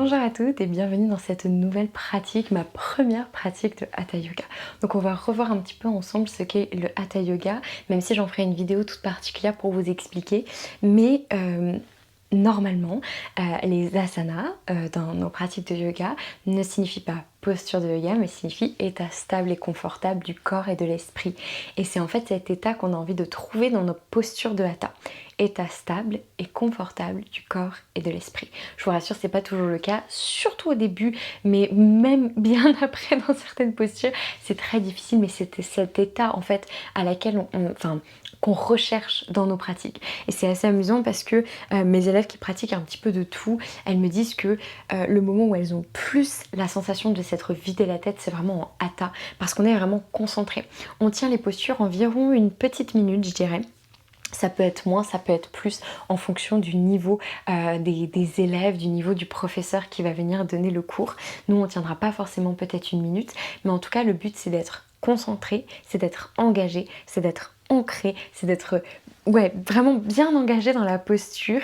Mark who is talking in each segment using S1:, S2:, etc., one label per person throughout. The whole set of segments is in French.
S1: Bonjour à toutes et bienvenue dans cette nouvelle pratique, ma première pratique de Hatha Yoga. Donc on va revoir un petit peu ensemble ce qu'est le Hatha Yoga, même si j'en ferai une vidéo toute particulière pour vous expliquer. Mais normalement, les asanas dans nos pratiques de yoga ne signifient pas posture de yoga, mais signifie état stable et confortable du corps et de l'esprit. Et c'est en fait cet état qu'on a envie de trouver dans nos postures de Hatha. État stable et confortable du corps et de l'esprit. Je vous rassure, c'est pas toujours le cas, surtout au début, mais même bien après dans certaines postures, c'est très difficile, mais c'est cet état en fait à laquelle qu'on recherche dans nos pratiques. Et c'est assez amusant parce que mes élèves qui pratiquent un petit peu de tout, elles me disent que le moment où elles ont plus la sensation de s'être vidé la tête, c'est vraiment en Hatha, parce qu'on est vraiment concentré. On tient les postures environ une petite minute, je dirais. Ça peut être moins, ça peut être plus en fonction du niveau des élèves, du niveau du professeur qui va venir donner le cours. Nous, on ne tiendra pas forcément peut-être une minute, mais en tout cas, le but, c'est d'être concentré, c'est d'être engagé, c'est d'être ancré, c'est d'être vraiment bien engagé dans la posture.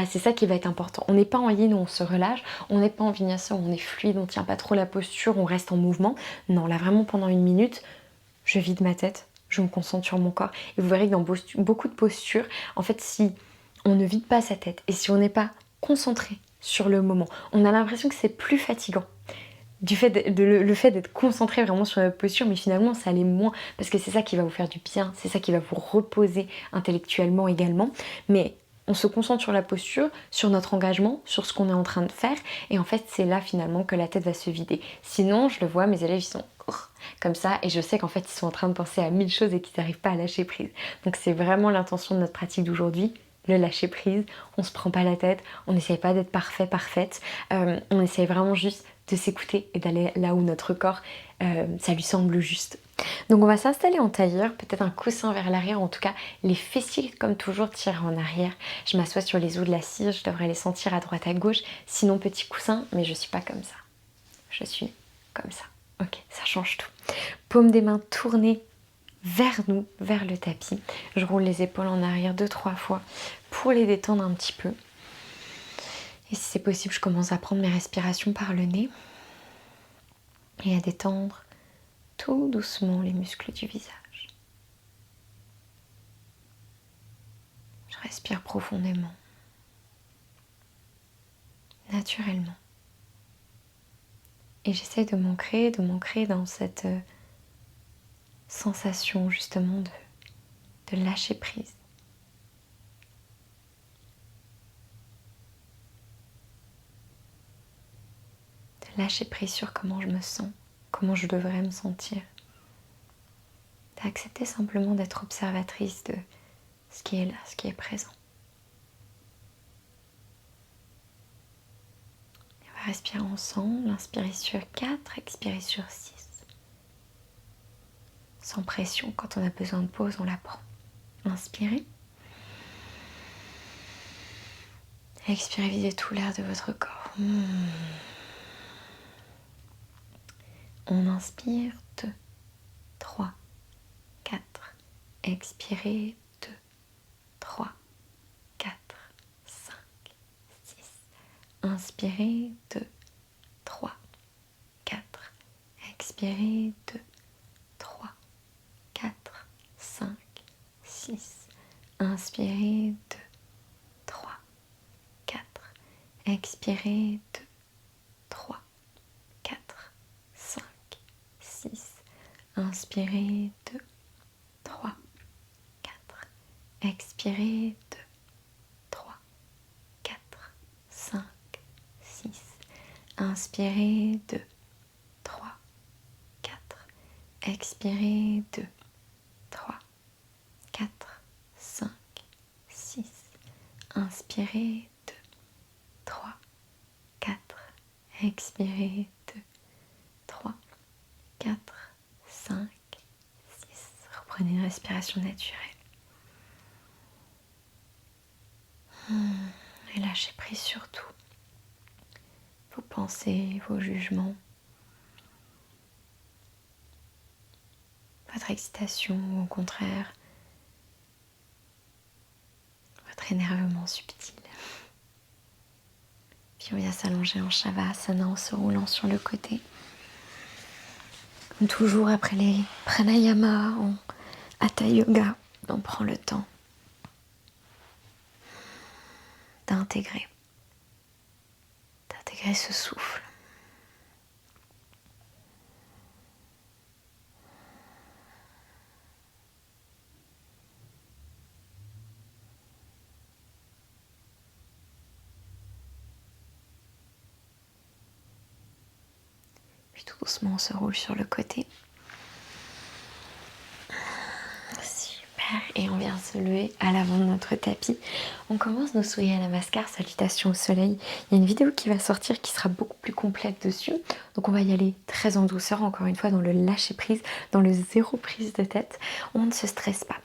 S1: C'est ça qui va être important. On n'est pas en yin où on se relâche, on n'est pas en vinyasa où on est fluide, on ne tient pas trop la posture, on reste en mouvement. Non, là, vraiment, pendant une minute, je vide ma tête, je me concentre sur mon corps. Et vous verrez que dans beaucoup de postures, en fait, si on ne vide pas sa tête et si on n'est pas concentré sur le moment, on a l'impression que c'est plus fatigant. Le fait d'être concentré vraiment sur la posture, mais finalement ça l'est moins, parce que c'est ça qui va vous faire du bien, c'est ça qui va vous reposer intellectuellement également. Mais on se concentre sur la posture, sur notre engagement, sur ce qu'on est en train de faire, et en fait c'est là finalement que la tête va se vider. Sinon, je le vois, mes élèves ils sont comme ça, et je sais qu'en fait ils sont en train de penser à 1000 choses et qu'ils n'arrivent pas à lâcher prise. Donc c'est vraiment l'intention de notre pratique d'aujourd'hui, le lâcher prise. On se prend pas la tête, on n'essaye pas d'être parfait, parfaite, on essaye vraiment juste de s'écouter et d'aller là où notre corps, ça lui semble juste. Donc on va s'installer en tailleur, peut-être un coussin vers l'arrière, en tout cas les fessiers comme toujours tirés en arrière. Je m'assois sur les os de la cire, je devrais les sentir à droite à gauche, sinon petit coussin, mais je suis pas comme ça. Je suis comme ça. Ok, ça change tout. Paume des mains tournées vers nous, vers le tapis. Je roule les épaules en arrière 2-3 fois pour les détendre un petit peu. Et si c'est possible, je commence à prendre mes respirations par le nez et à détendre tout doucement les muscles du visage. Je respire profondément, naturellement. Et j'essaie de m'ancrer dans cette sensation justement de lâcher prise. De lâcher prise sur comment je me sens, comment je devrais me sentir. D'accepter simplement d'être observatrice de ce qui est là, ce qui est présent. On va respirer ensemble, inspirer sur 4, expirer sur 6. Sans pression, quand on a besoin de pause, on la prend. Inspirez. Expirez, videz tout l'air de votre corps. On inspire 2, 3, 4. Expirez 2, 3, 4, 5, 6. Inspirez 2, 3, 4. Expirez 2, 3, 4, 5, 6. Inspirez 2, 3, 4. Expirez 2, 3, 4, 5, 6. Inspirez 2, 3, 4. Expirez 2, 3, 4, 5, 6. Inspirez 2, 3, 4. Expirez 2, 3, 4, 5, 6. Inspirez 2, 3, 4. Expirez 2, 3, 4, 5, 6. Reprenez une respiration naturelle. Et lâchez prise sur tout. Vos pensées, vos jugements, votre excitation ou au contraire, votre énervement subtil. Puis on vient s'allonger en Shavasana en se roulant sur le côté. Comme toujours après les pranayama en Hatha Yoga, on prend le temps d'intégrer ce souffle. Puis tout doucement on se roule sur le côté. Super. Et on vient se lever à l'avant de notre tapis. On commence nos Surya Namaskar, salutations au soleil. Il y a une vidéo qui va sortir qui sera beaucoup plus complète dessus. Donc on va y aller très en douceur, encore une fois dans le lâcher prise, dans le zéro prise de tête. On ne se stresse pas.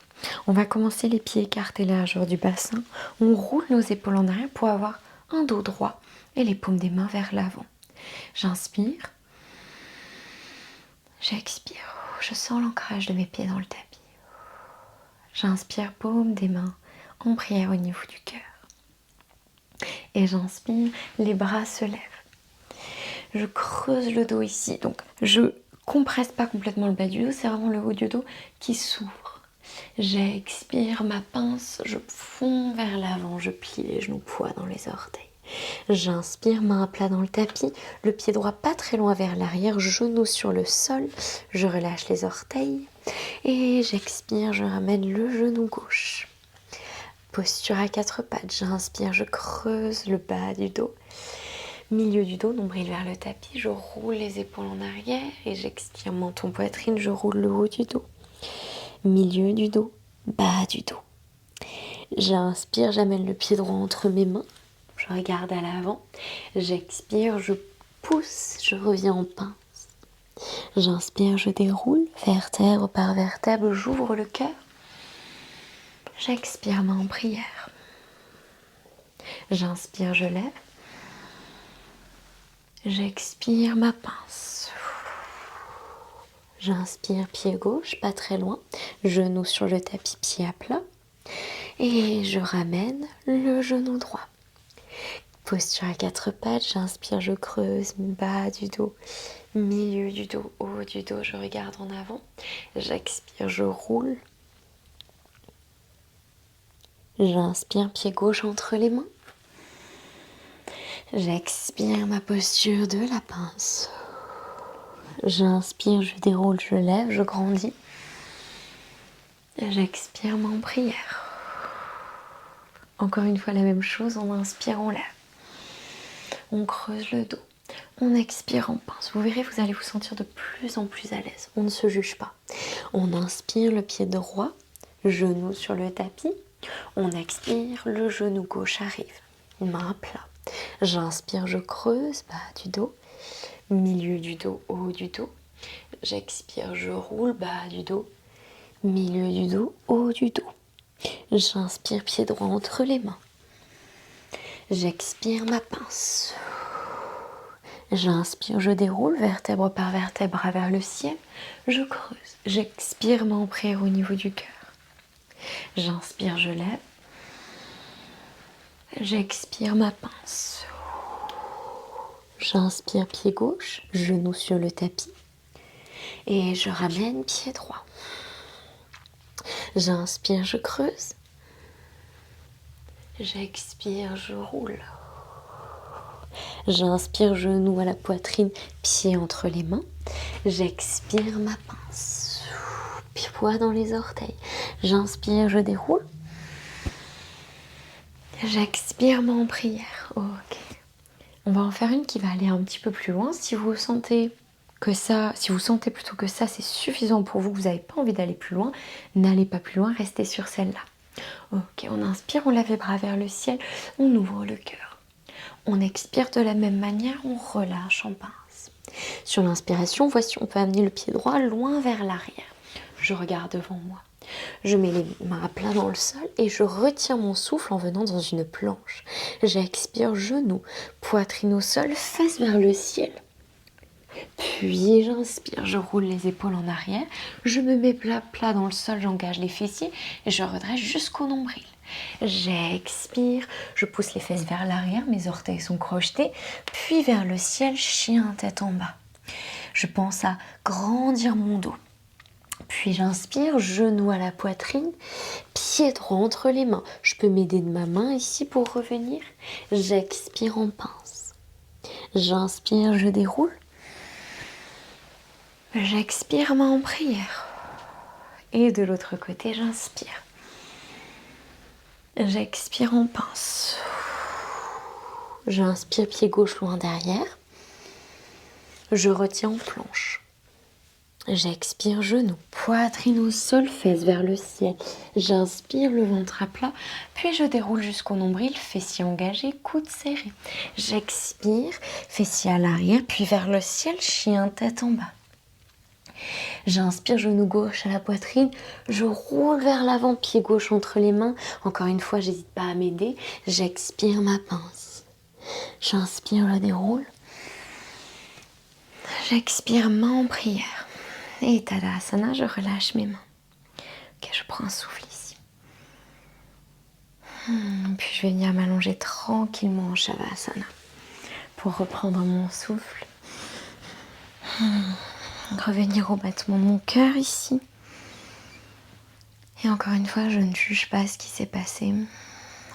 S1: On va commencer les pieds écartés largeur du bassin. On roule nos épaules en arrière pour avoir un dos droit et les paumes des mains vers l'avant. J'inspire. J'expire. Je sens l'ancrage de mes pieds dans le tapis. J'inspire, paume des mains en prière au niveau du cœur. Et j'inspire, les bras se lèvent. Je creuse le dos ici. Donc je compresse pas complètement le bas du dos, c'est vraiment le haut du dos qui s'ouvre. J'expire, ma pince, je fonds vers l'avant, je plie les genoux poids dans les orteils. J'inspire, main à plat dans le tapis, le pied droit pas très loin vers l'arrière, genou sur le sol, je relâche les orteils et j'expire, je ramène le genou gauche. Posture à quatre pattes, j'inspire, je creuse le bas du dos, milieu du dos, nombril vers le tapis, je roule les épaules en arrière et j'expire, menton, poitrine, je roule le haut du dos, milieu du dos, bas du dos. J'inspire, j'amène le pied droit entre mes mains. Je regarde à l'avant, j'expire, je pousse, je reviens en pince. J'inspire, je déroule, vertèbre par vertèbre, j'ouvre le cœur. J'expire, main en prière. J'inspire, je lève. J'expire, ma pince. J'inspire, pied gauche, pas très loin. Genou sur le tapis, pied à plat. Et je ramène le genou droit. Posture à quatre pattes, j'inspire, je creuse, bas du dos, milieu du dos, haut du dos, je regarde en avant. J'expire, je roule. J'inspire, pied gauche entre les mains. J'expire, ma posture de la pince. J'inspire, je déroule, je lève, je grandis. J'expire, main en prière. Encore une fois la même chose, on inspire, on lève. On creuse le dos. On expire en pince. Vous verrez, vous allez vous sentir de plus en plus à l'aise. On ne se juge pas. On inspire, le pied droit, genou sur le tapis. On expire, le genou gauche arrive. Main à plat. J'inspire, je creuse, bas du dos, milieu du dos, haut du dos. J'expire, je roule, bas du dos, milieu du dos, haut du dos. J'inspire, pied droit entre les mains. J'expire, ma pince. J'inspire, je déroule, vertèbre par vertèbre vers le ciel. Je creuse. J'expire, main en prière au niveau du cœur. J'inspire, je lève. J'expire, ma pince. J'inspire, pied gauche, genou sur le tapis. Et je ramène pied droit. J'inspire, je creuse. J'expire, je roule. J'inspire, genou à la poitrine, pied entre les mains. J'expire, ma pince. Poids dans les orteils. J'inspire, je déroule. J'expire, main en prière. Ok. On va en faire une qui va aller un petit peu plus loin. Si vous sentez plutôt que ça, c'est suffisant pour vous, que vous n'avez pas envie d'aller plus loin, n'allez pas plus loin, restez sur celle-là. Ok, on inspire, on lève les bras vers le ciel, on ouvre le cœur. On expire de la même manière, on relâche en pince. Sur l'inspiration, voici, on peut amener le pied droit loin vers l'arrière. Je regarde devant moi. Je mets les mains à plat dans le sol et je retiens mon souffle en venant dans une planche. J'expire, genou, poitrine au sol, face vers le ciel. Puis j'inspire, je roule les épaules en arrière, je me mets plat dans le sol, j'engage les fessiers et je redresse jusqu'au nombril. J'expire, je pousse les fesses vers l'arrière, mes orteils sont crochetés, puis vers le ciel, chien tête en bas. Je pense à grandir mon dos. Puis j'inspire, genou à la poitrine, pied droit entre les mains. Je peux m'aider de ma main ici pour revenir. J'expire en pince. J'inspire, je déroule. J'expire, main en prière. Et de l'autre côté, j'inspire. J'expire en pince. J'inspire, pied gauche loin derrière. Je retiens en planche. J'expire, genou, poitrine au sol, fesses vers le ciel. J'inspire, le ventre à plat, puis je déroule jusqu'au nombril, fessiers engagés, coudes serrés. J'expire, fessiers à l'arrière, puis vers le ciel, chien tête en bas. J'inspire, genou gauche à la poitrine, je roule vers l'avant, pied gauche entre les mains. Encore une fois, j'hésite pas à m'aider. J'expire ma pince. J'inspire, je déroule. J'expire, main en prière. Et Tadasana, je relâche mes mains. Ok, je prends un souffle ici. Puis je vais venir m'allonger tranquillement en Shavasana pour reprendre mon souffle. Revenir au battement de mon cœur ici. Et encore une fois, je ne juge pas ce qui s'est passé.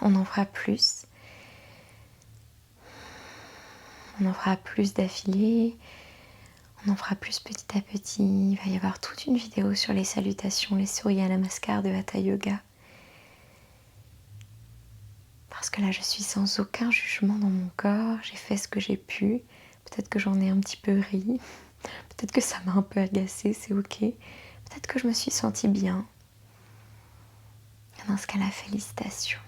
S1: On en fera plus. On en fera plus d'affilée. On en fera plus petit à petit. Il va y avoir toute une vidéo sur les salutations, les Surya Namaskar de Hatha Yoga. Parce que là, je suis sans aucun jugement dans mon corps. J'ai fait ce que j'ai pu. Peut-être que j'en ai un petit peu ri. Peut-être que ça m'a un peu agacée, c'est ok. Peut-être que je me suis sentie bien. Dans ce cas-là, félicitations.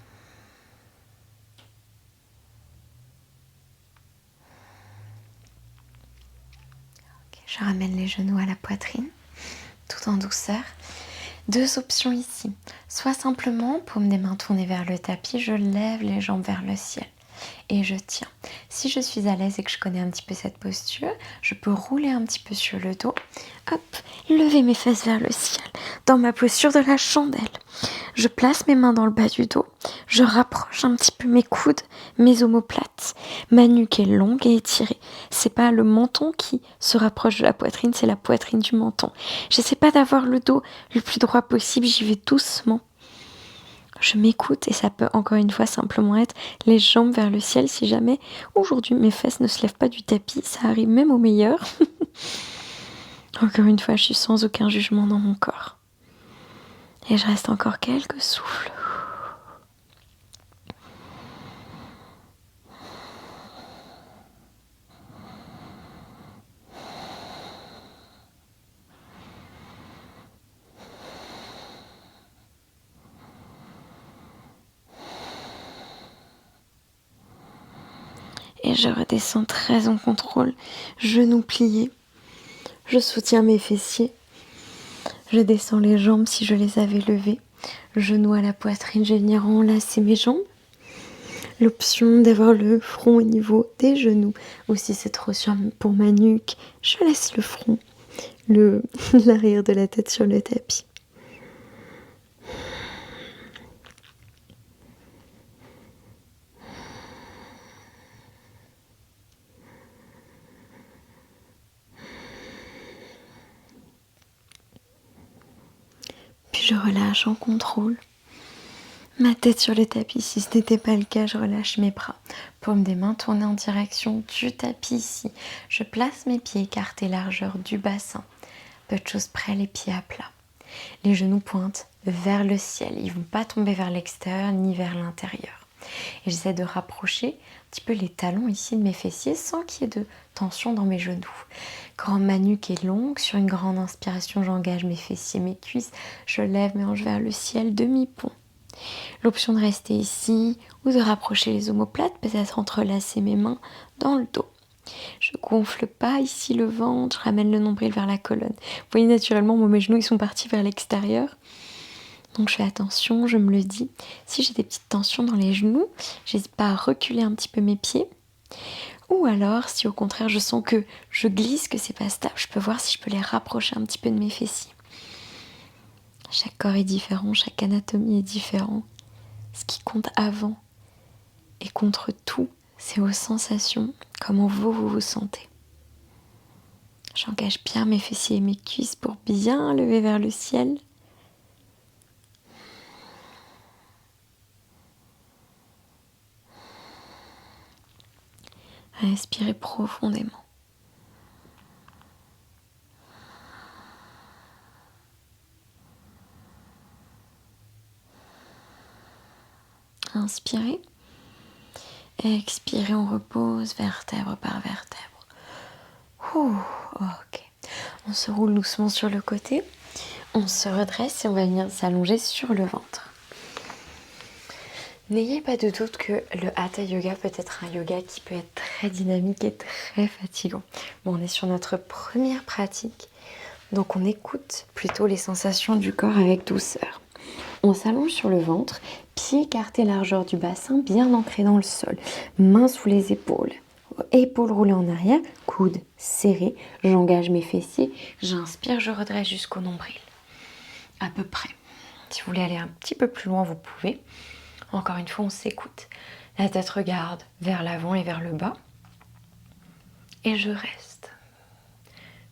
S1: Je ramène les genoux à la poitrine, tout en douceur. Deux options ici. Soit simplement, paume des mains tournées vers le tapis, je lève les jambes vers le ciel et je tiens. Si je suis à l'aise et que je connais un petit peu cette posture, je peux rouler un petit peu sur le dos. Hop, lever mes fesses vers le ciel, dans ma posture de la chandelle. Je place mes mains dans le bas du dos, je rapproche un petit peu mes coudes, mes omoplates. Ma nuque est longue et étirée. C'est pas le menton qui se rapproche de la poitrine, c'est la poitrine du menton. J'essaie pas d'avoir le dos le plus droit possible, j'y vais doucement. Je m'écoute et ça peut encore une fois simplement être les jambes vers le ciel si jamais aujourd'hui mes fesses ne se lèvent pas du tapis, ça arrive même au meilleur. Encore une fois, je suis sans aucun jugement dans mon corps. Et je reste encore quelques souffles. Et je redescends très en contrôle, genoux pliés. Je soutiens mes fessiers. Je descends les jambes si je les avais levées. Genoux à la poitrine, je vais venir enlacer mes jambes. L'option d'avoir le front au niveau des genoux. Ou si c'est trop sûr pour ma nuque, je laisse le front, l'arrière de la tête sur le tapis. Puis je relâche en contrôle. Ma tête sur le tapis, si ce n'était pas le cas, je relâche mes bras. Paume des mains tournées en direction du tapis ici. Je place mes pieds écartés largeur du bassin. Peu de choses près, les pieds à plat. Les genoux pointent vers le ciel. Ils ne vont pas tomber vers l'extérieur ni vers l'intérieur. Et j'essaie de rapprocher un petit peu les talons ici de mes fessiers sans qu'il y ait de tension dans mes genoux. Grand ma nuque est longue. Sur une grande inspiration, j'engage mes fessiers, mes cuisses. Je lève mes hanches vers le ciel, demi-pont. L'option de rester ici ou de rapprocher les omoplates, peut-être entrelacer mes mains dans le dos. Je gonfle pas ici le ventre, je ramène le nombril vers la colonne. Vous voyez naturellement, moi, mes genoux ils sont partis vers l'extérieur. Donc je fais attention, je me le dis. Si j'ai des petites tensions dans les genoux, j'hésite pas à reculer un petit peu mes pieds. Ou alors, si au contraire je sens que je glisse, que c'est pas stable, je peux voir si je peux les rapprocher un petit peu de mes fessiers. Chaque corps est différent, chaque anatomie est différente. Ce qui compte avant et contre tout, c'est vos sensations, comment vous vous sentez. J'engage bien mes fessiers et mes cuisses pour bien lever vers le ciel. Respirez profondément. Inspirez. Expirez, on repose vertèbre par vertèbre. Ok. On se roule doucement sur le côté. On se redresse et on va venir s'allonger sur le ventre. N'ayez pas de doute que le Hatha Yoga peut être un yoga qui peut être très dynamique et très fatigant. Bon, on est sur notre première pratique, donc on écoute plutôt les sensations du corps avec douceur. On s'allonge sur le ventre, pieds écartés largeur du bassin, bien ancrés dans le sol, mains sous les épaules. Épaules roulées en arrière, coudes serrés, j'engage mes fessiers, j'inspire, je redresse jusqu'au nombril. À peu près. Si vous voulez aller un petit peu plus loin, vous pouvez. Encore une fois, on s'écoute. La tête regarde vers l'avant et vers le bas. Et je reste.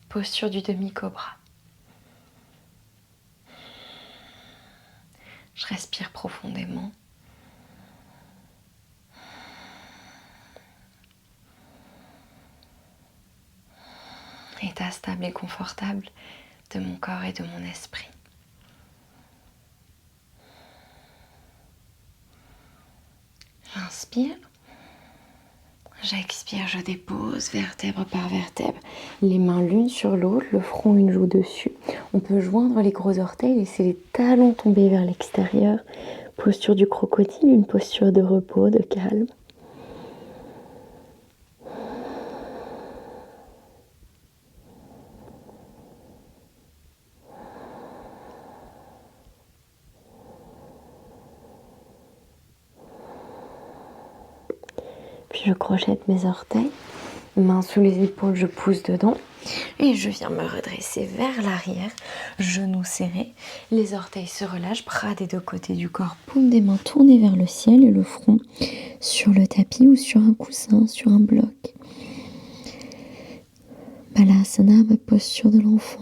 S1: Posture du demi-cobra. Je respire profondément. État stable et confortable de mon corps et de mon esprit. J'inspire. J'expire, je dépose vertèbre par vertèbre. Les mains l'une sur l'autre, le front une joue dessus. On peut joindre les gros orteils, laisser les talons tomber vers l'extérieur. Posture du crocodile, une posture de repos, de calme. Puis je crochette mes orteils, mains sous les épaules, je pousse dedans et je viens me redresser vers l'arrière, genoux serrés, les orteils se relâchent, bras des deux côtés du corps, paume des mains tournées vers le ciel et le front sur le tapis ou sur un coussin, sur un bloc. Balasana, ma posture de l'enfant.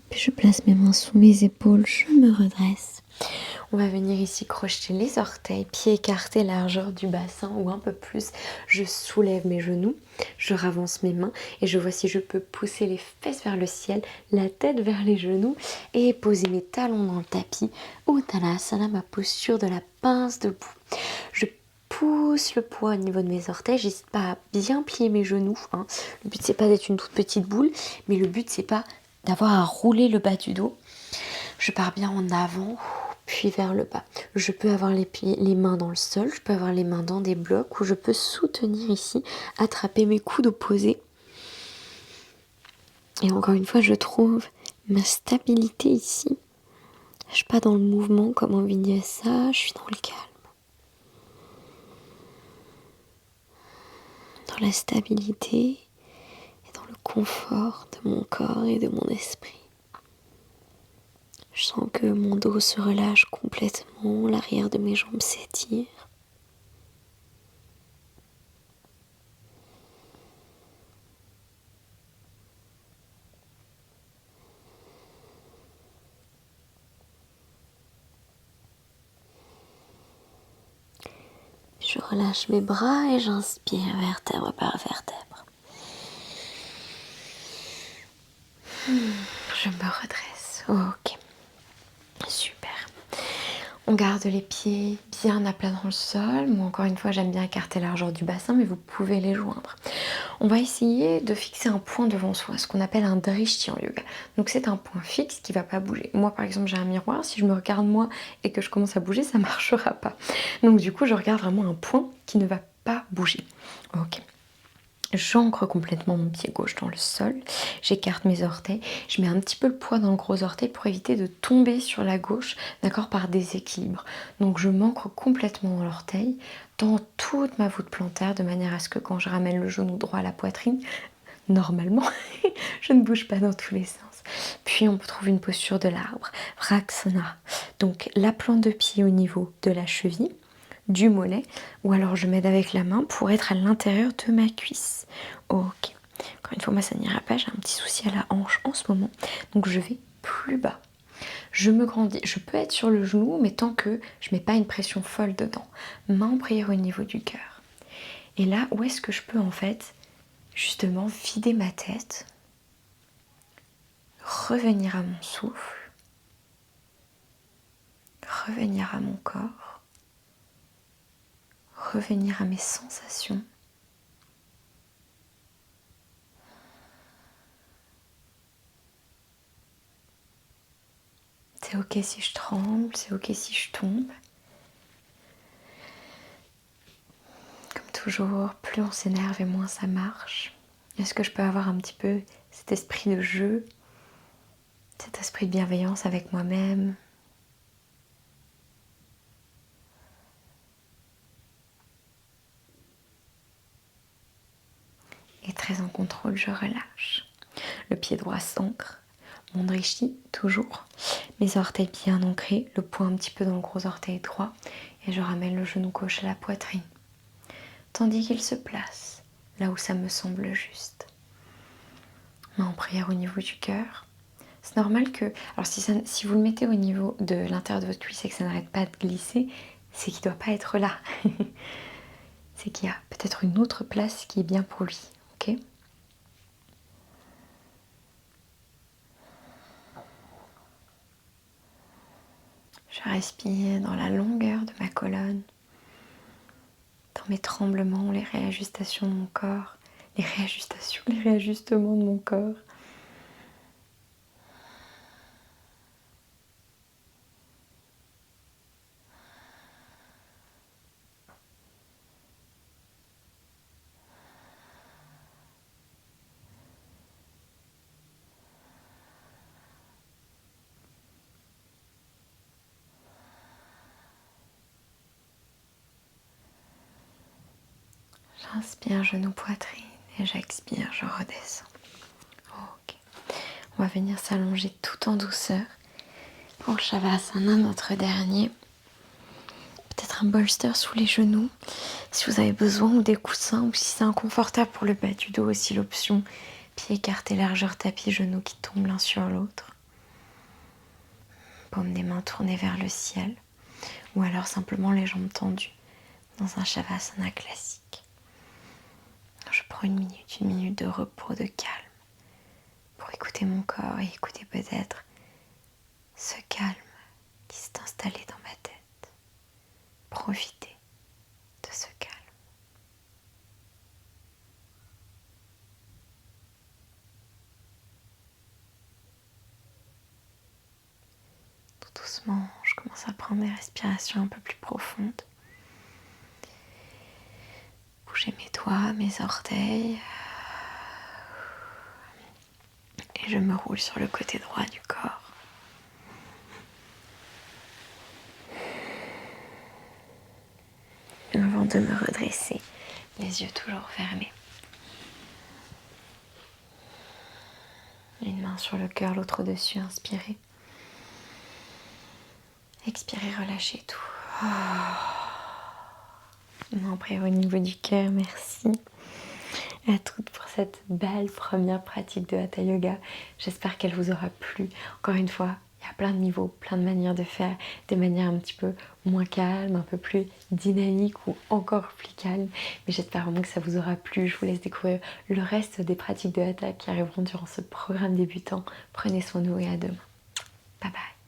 S1: Puis je place mes mains sous mes épaules, je me redresse. On va venir ici crocheter les orteils, pieds écartés, largeur du bassin ou un peu plus. Je soulève mes genoux, je ravance mes mains et je vois si je peux pousser les fesses vers le ciel, la tête vers les genoux et poser mes talons dans le tapis. Uttanasana, ma posture de la pince debout. Je pousse le poids au niveau de mes orteils, j'hésite pas à bien plier mes genoux. Le but c'est pas d'être une toute petite boule, mais le but c'est pas d'avoir à rouler le bas du dos. Je pars bien en avant, puis vers le bas. Je peux avoir les mains dans le sol, je peux avoir les mains dans des blocs, ou je peux soutenir ici, attraper mes coudes opposés. Et encore une fois, je trouve ma stabilité ici. Je suis pas dans le mouvement comme en vinyasa, je suis dans le calme. Dans la stabilité et dans le confort de mon corps et de mon esprit. Je sens que mon dos se relâche complètement, l'arrière de mes jambes s'étire. Je relâche mes bras et j'inspire vertèbre par vertèbre. Je me redresse. Ok. Super. On garde les pieds bien à plat dans le sol. Moi, encore une fois, j'aime bien écarter largeur du bassin, mais vous pouvez les joindre. On va essayer de fixer un point devant soi, ce qu'on appelle un drishti en yoga. Donc c'est un point fixe qui ne va pas bouger. Moi par exemple j'ai un miroir, si je me regarde moi et que je commence à bouger, ça ne marchera pas. Donc du coup je regarde vraiment un point qui ne va pas bouger. Ok. J'ancre complètement mon pied gauche dans le sol, j'écarte mes orteils, je mets un petit peu le poids dans le gros orteil pour éviter de tomber sur la gauche, d'accord, par déséquilibre. Donc je m'ancre complètement dans l'orteil, dans toute ma voûte plantaire, de manière à ce que quand je ramène le genou droit à la poitrine, normalement, je ne bouge pas dans tous les sens. Puis on trouve une posture de l'arbre, Vrksana. Donc la plante de pied au niveau de la cheville, du mollet, ou alors je m'aide avec la main pour être à l'intérieur de ma cuisse. Ok. Encore une fois, moi ça n'ira pas, j'ai un petit souci à la hanche en ce moment. Donc je vais plus bas. Je me grandis, je peux être sur le genou, mais tant que je mets pas une pression folle dedans. Main en prière au niveau du cœur. Et là, où est-ce que je peux en fait, justement, vider ma tête, revenir à mon souffle, revenir à mon corps, revenir à mes sensations. C'est ok si je tremble, c'est ok si je tombe. Comme toujours, plus on s'énerve et moins ça marche. Est-ce que je peux avoir un petit peu cet esprit de jeu, cet esprit de bienveillance avec moi-même? Et très en contrôle, je relâche. Le pied droit s'ancre, mon drishti toujours. Mes orteils bien ancrés, le poing un petit peu dans le gros orteil droit. Et je ramène le genou gauche à la poitrine. Tandis qu'il se place là où ça me semble juste. Main en prière au niveau du cœur. C'est normal que, alors si vous le mettez au niveau de l'intérieur de votre cuisse et que ça n'arrête pas de glisser, c'est qu'il ne doit pas être là. C'est qu'il y a peut-être une autre place qui est bien pour lui. Ok ? Je respire dans la longueur de ma colonne, dans mes tremblements, les réajustations de mon corps, les réajustements de mon corps. J'inspire, genou, poitrine et j'expire, je redescends. Ok. On va venir s'allonger tout en douceur pour Shavasana, notre dernier. Peut-être un bolster sous les genoux si vous avez besoin, ou des coussins, ou si c'est inconfortable pour le bas du dos aussi l'option. Pieds écartés, largeur tapis, genoux qui tombent l'un sur l'autre. Paume des mains tournées vers le ciel, ou alors simplement les jambes tendues dans un Shavasana classique. Je prends une minute de repos, de calme, pour écouter mon corps et écouter peut-être ce calme qui s'est installé dans ma tête. Profitez de ce calme. Tout doucement, je commence à prendre des respirations un peu plus profondes. Bouger mes doigts, mes orteils. Et je me roule sur le côté droit du corps. Avant de me redresser, les yeux toujours fermés. Une main sur le cœur, l'autre au-dessus, inspirez. Expirez, relâchez tout. Main en prière au niveau du cœur, merci à toutes pour cette belle première pratique de Hatha Yoga. J'espère qu'elle vous aura plu. Encore une fois, il y a plein de niveaux, plein de manières de faire, des manières un petit peu moins calmes, un peu plus dynamiques ou encore plus calmes. Mais j'espère vraiment que ça vous aura plu. Je vous laisse découvrir le reste des pratiques de Hatha qui arriveront durant ce programme débutant. Prenez soin de vous et à demain. Bye bye.